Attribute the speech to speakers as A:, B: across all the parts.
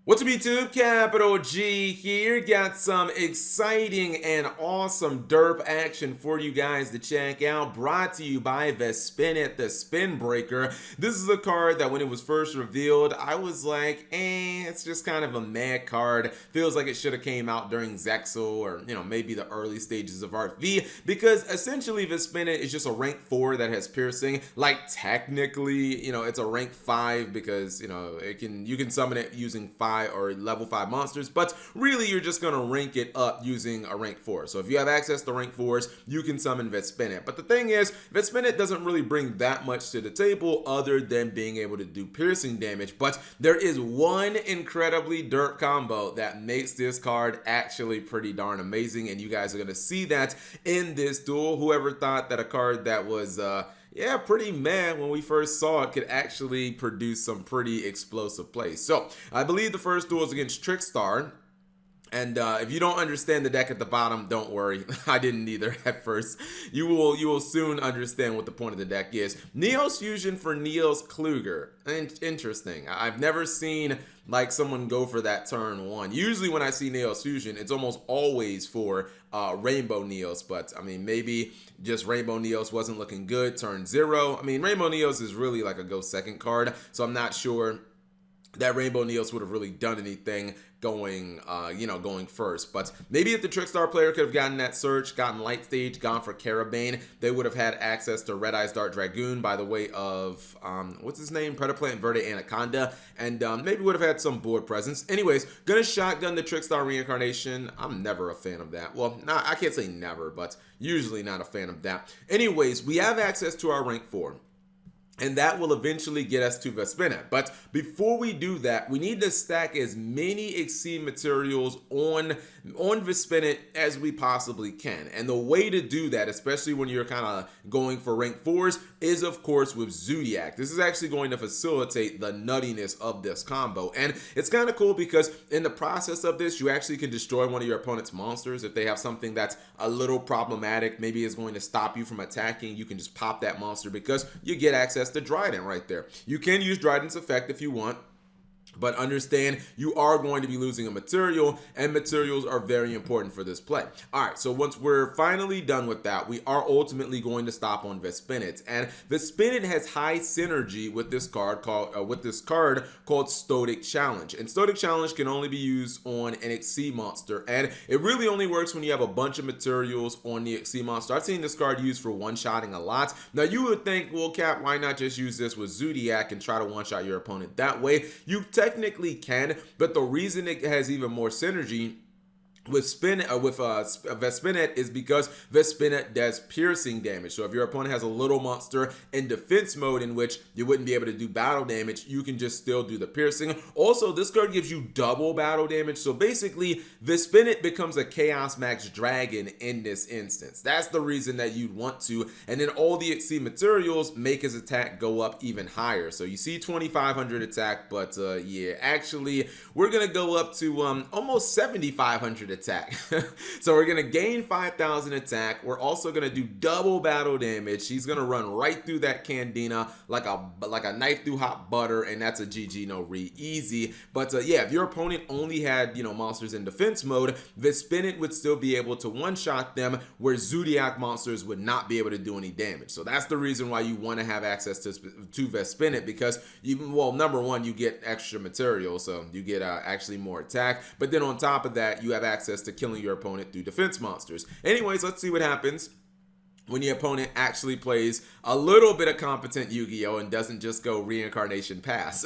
A: What's up YouTube? Capital G here. Got some exciting and awesome derp action for you guys to check out. Brought to you by Vespinit, the Spin Breaker. This is a card that when it was first revealed, I was like, it's just kind of a mad card. Feels like it should have came out during Zexal or, maybe the early stages of Arc V, because essentially Vespinit is just a rank 4 that has piercing. Like technically, it's a rank 5 because, you can summon it using 5 or level 5 monsters, but really you're just going to rank it up using a rank 4. So if you have access to rank 4s, you can summon Vespinit. But the thing is, Vespinit doesn't really bring that much to the table other than being able to do piercing damage. But there is one incredibly derp combo that makes this card actually pretty darn amazing, and you guys are going to see that in this duel. Whoever thought that a card that was pretty mad when we first saw it could actually produce some pretty explosive plays. So I believe the first duel is against Trickstar. And if you don't understand the deck at the bottom, don't worry. I didn't either at first. You will soon understand what the point of the deck is. Neos Fusion for Niels Kluger. Interesting. I've never seen like someone go for that turn 1. Usually when I see Neos Fusion, it's almost always for Rainbow Neos. But I mean, maybe just Rainbow Neos wasn't looking good. Turn 0. I mean, Rainbow Neos is really like a go second card. So I'm not sure that Rainbow Neos would have really done anything going first. But maybe if the Trickstar player could have gotten that search, gotten Light Stage, gone for Carabane, they would have had access to Red Eyes Dart Dragoon by the way of, what's his name? Predaplant Verde Anaconda, and maybe would have had some board presence. Anyways, gonna shotgun the Trickstar Reincarnation. I'm never a fan of that. Well, I can't say never, but usually not a fan of that. Anyways, we have access to our rank 4. And that will eventually get us to Vespinit. But before we do that, we need to stack as many Exceed materials on Vespinit as we possibly can. And the way to do that, especially when you're kind of going for rank 4s, is of course with Zoodiac. This is actually going to facilitate the nuttiness of this combo. And it's kind of cool because in the process of this, you actually can destroy one of your opponent's monsters. If they have something that's a little problematic, maybe is going to stop you from attacking, you can just pop that monster because you get access to Dryden right there. You can use Dryden's effect if you want, but understand you are going to be losing a material, and materials are very important for this play. All right, so once we're finally done with that, we are ultimately going to stop on Vespinit, and Vespinit has high synergy with this card called Stoic Challenge. And Stoic Challenge can only be used on an Exceed monster, and it really only works when you have a bunch of materials on the Exceed monster. I've seen this card used for one-shotting a lot. Now you would think, well, Cap, why not just use this with Zoodiac and try to one-shot your opponent that way? You technically can, but the reason it has even more synergy with Vespinit is because Vespinit does piercing damage. So if your opponent has a little monster in defense mode in which you wouldn't be able to do battle damage, you can just still do the piercing. Also, this card gives you double battle damage. So basically, Vespinit becomes a Chaos Max Dragon in this instance. That's the reason that you'd want to. And then all the Exceed materials make his attack go up even higher. So you see 2,500 attack, but yeah, actually, we're going to go up to almost 7,500 attack. So we're gonna gain 5,000 attack. We're also gonna do double battle damage. He's gonna run right through that Candina like a knife through hot butter, and that's a GG no re easy. But yeah, if your opponent only had monsters in defense mode, Vespinit would still be able to one-shot them, where Zoodiac monsters would not be able to do any damage. So that's the reason why you want to have access to Vespinit, because number one, you get extra material, so you get actually more attack. But then on top of that, you have access to killing your opponent through defense monsters. Anyways, let's see what happens when your opponent actually plays a little bit of competent Yu-Gi-Oh! And doesn't just go Reincarnation Pass.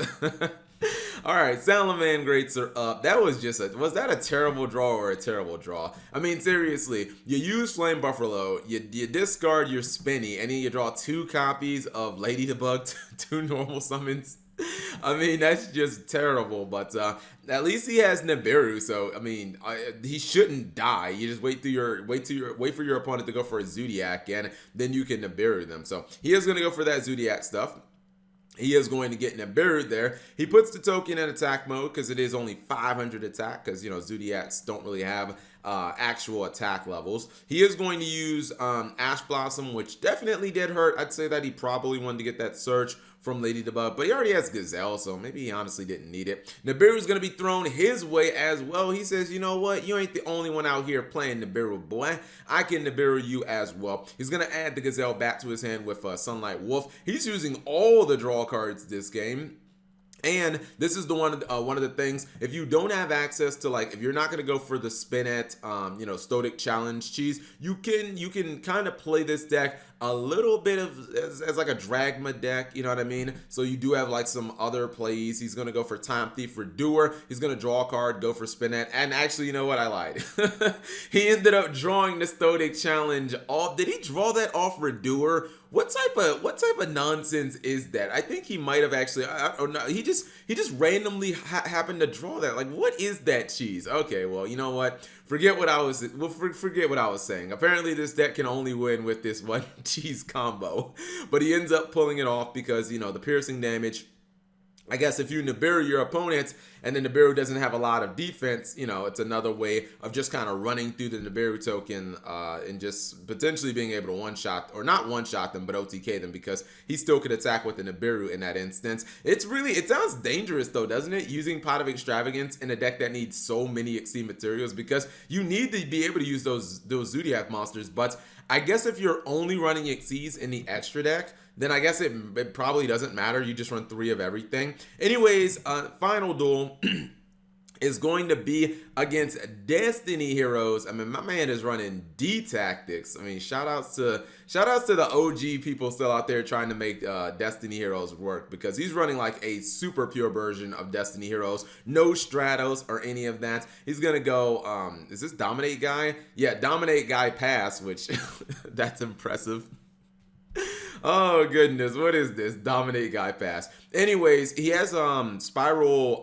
A: All right, Salamangreats are up. That was that a terrible draw or a terrible draw? I mean, seriously, you use Flame Buffalo, you discard your Spinny, and then you draw 2 copies of Lady the Bug, 2 normal summons. I mean, that's just terrible, but at least he has Nibiru, so I mean, he shouldn't die. You just wait for your opponent to go for a Zoodiac, and then you can Nibiru them. So he is going to go for that Zoodiac stuff. He is going to get Nibiru there. He puts the token in attack mode because it is only 500 attack, because Zoodiacs don't really have actual attack levels. He is going to use Ash Blossom, which definitely did hurt. I'd say that he probably wanted to get that search from Lady Debug, but he already has Gazelle, so maybe he honestly didn't need it. Nibiru's going to be thrown his way as well. He says, you know what? You ain't the only one out here playing Nibiru, boy. I can Nibiru you as well. He's going to add the Gazelle back to his hand with Sunlight Wolf. He's using all the draw cards this game. And this is the one of the things, if you don't have access to, like, if you're not going to go for the Spinette, Stoic Challenge cheese, you can kind of play this deck a little bit of as like a Dragma deck, you know what I mean? So you do have like some other plays. He's going to go for Time Thief for Doer. He's going to draw a card, go for Spinette. And actually, you know what? I lied. He ended up drawing the Stoic Challenge off. Did he draw that off for Doer? What type of nonsense is that? I think he might have actually. He just randomly happened to draw that. Like, what is that cheese? Okay, well, you know what? Forget what I was saying. Apparently, this deck can only win with this one cheese combo, but he ends up pulling it off because the piercing damage. I guess if you Nibiru your opponent and then Nibiru doesn't have a lot of defense, it's another way of just kind of running through the Nibiru token and just potentially being able to one-shot, or not one-shot them, but OTK them, because he still could attack with the Nibiru in that instance. It sounds dangerous though, doesn't it? Using Pot of Extravagance in a deck that needs so many Exceed materials, because you need to be able to use those Zodiac monsters. But I guess if you're only running Exceeds in the extra deck, then I guess it probably doesn't matter. You just run 3 of everything. Anyways, final duel is going to be against Destiny Heroes. I mean, my man is running D Tactics. I mean, shout outs to the OG people still out there trying to make Destiny Heroes work, because he's running like a super pure version of Destiny Heroes. No Stratos or any of that. He's gonna go, is this Dominate Guy? Yeah, Dominate Guy pass, which that's impressive. Oh goodness, what is this? Dominate Guy pass. Anyways, he has Spiral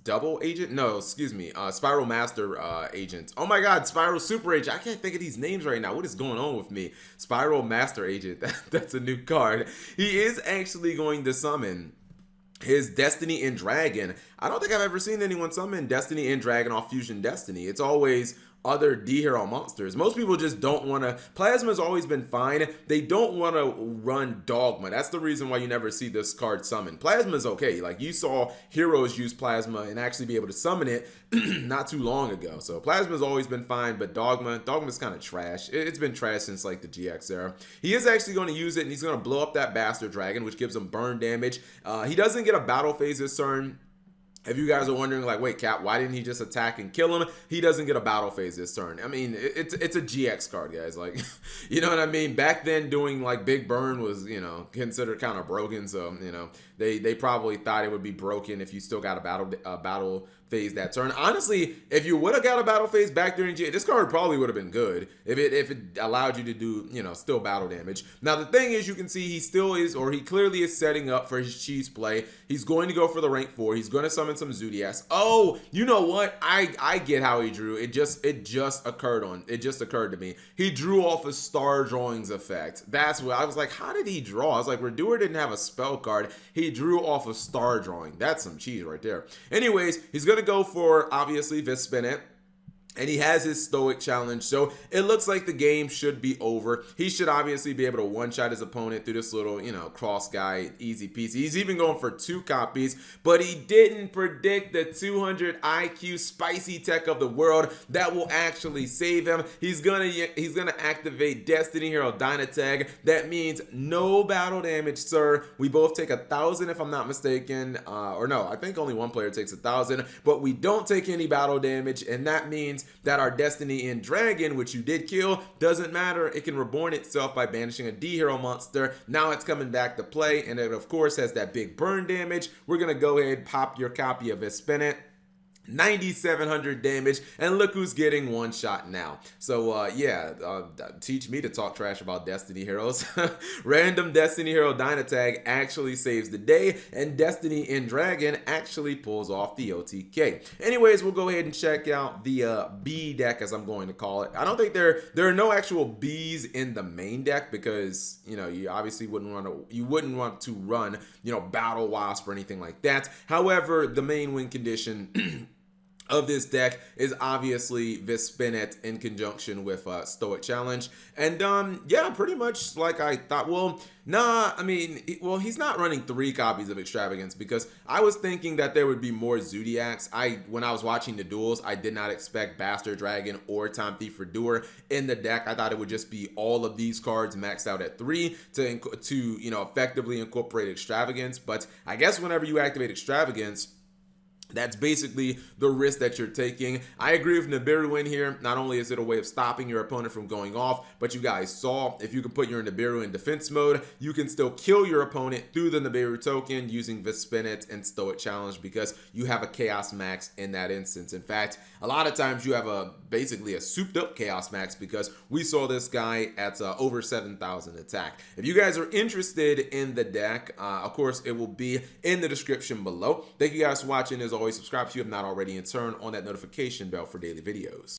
A: Double Agent? No, excuse me. Spiral Master Agent. Oh my god, Spiral Super Agent. I can't think of these names right now. What is going on with me? Spiral Master Agent. That's a new card. He is actually going to summon his Destiny and Dragon. I don't think I've ever seen anyone summon Destiny and Dragon off Fusion Destiny. It's always other D-Hero monsters. Most people just don't want to. Plasma's always been fine. They don't want to run Dogma. That's the reason why you never see this card summoned. Plasma's okay. Like, you saw heroes use Plasma and actually be able to summon it not too long ago. So Plasma's always been fine, but Dogma's kind of trash. It's been trash since like the GX era. He is actually going to use it, and he's going to blow up that Bastard Dragon, which gives him burn damage. He doesn't get a battle phase this turn. If you guys are wondering, like, wait, Cap, why didn't he just attack and kill him? He doesn't get a battle phase this turn. I mean, it's a GX card, guys. Like, you know what I mean? Back then, doing, like, Big Burn was, considered kind of broken. So, they probably thought it would be broken if you still got a battle phase that turn. Honestly, if you would have got a battle phase back during GX, this card probably would have been good if it allowed you to do, still battle damage. Now, the thing is, you can see he clearly is setting up for his cheese play. He's going to go for the rank 4. He's going to summon some Zodiacs. Oh, you know what? I get how he drew. It just occurred to me. He drew off a Star Drawings effect. That's what I was like, how did he draw? I was like, Redoer didn't have a spell card. He drew off a Star Drawing. That's some cheese right there. Anyways, he's going to go for, obviously, Vespinette. And he has his Stoic Challenge, so it looks like the game should be over. He should obviously be able to one-shot his opponent through this little, cross guy, easy peasy. He's even going for 2 copies, but he didn't predict the 200 IQ spicy tech of the world that will actually save him. He's gonna activate Destiny Hero Dynatag. That means no battle damage, sir. We both take 1,000 if I'm not mistaken, or no, I think only one player takes 1,000, but we don't take any battle damage, and that means that our Destiny and Dragon, which you did kill, doesn't matter. It can reborn itself by banishing a D-Hero monster. Now it's coming back to play, and it of course has that big burn damage. We're gonna go ahead and pop your copy of Vespinette. 9,700 damage, and look who's getting one shot now. So teach me to talk trash about Destiny Heroes. Random Destiny Hero Dynatag actually saves the day, and Destiny and Dragon actually pulls off the OTK. Anyways, we'll go ahead and check out the B deck, as I'm going to call it. I don't think there are no actual Bs in the main deck, because you obviously wouldn't want to run Battle Wasp or anything like that. However, the main win condition of this deck is obviously Vespinet in conjunction with Stoic Challenge. And yeah, pretty much like I thought. Well, nah, I mean, well, he's not running 3 copies of Extravagance, because I was thinking that there would be more Zodiacs. When I was watching the duels, I did not expect Bastard Dragon or Time Thief for Doer in the deck. I thought it would just be all of these cards maxed out at 3 to you know, effectively incorporate Extravagance. But I guess whenever you activate Extravagance, that's basically the risk that you're taking. I agree with Nibiru in here. Not only is it a way of stopping your opponent from going off, but you guys saw if you can put your Nibiru in defense mode, you can still kill your opponent through the Nibiru token using Vespinet and Stoic Challenge, because you have a Chaos Max in that instance. In fact, a lot of times you have basically a souped up Chaos Max, because we saw this guy at over 7,000 attack. If you guys are interested in the deck, of course, it will be in the description below. Thank you guys for watching. As always, subscribe if you have not already, and turn on that notification bell for daily videos.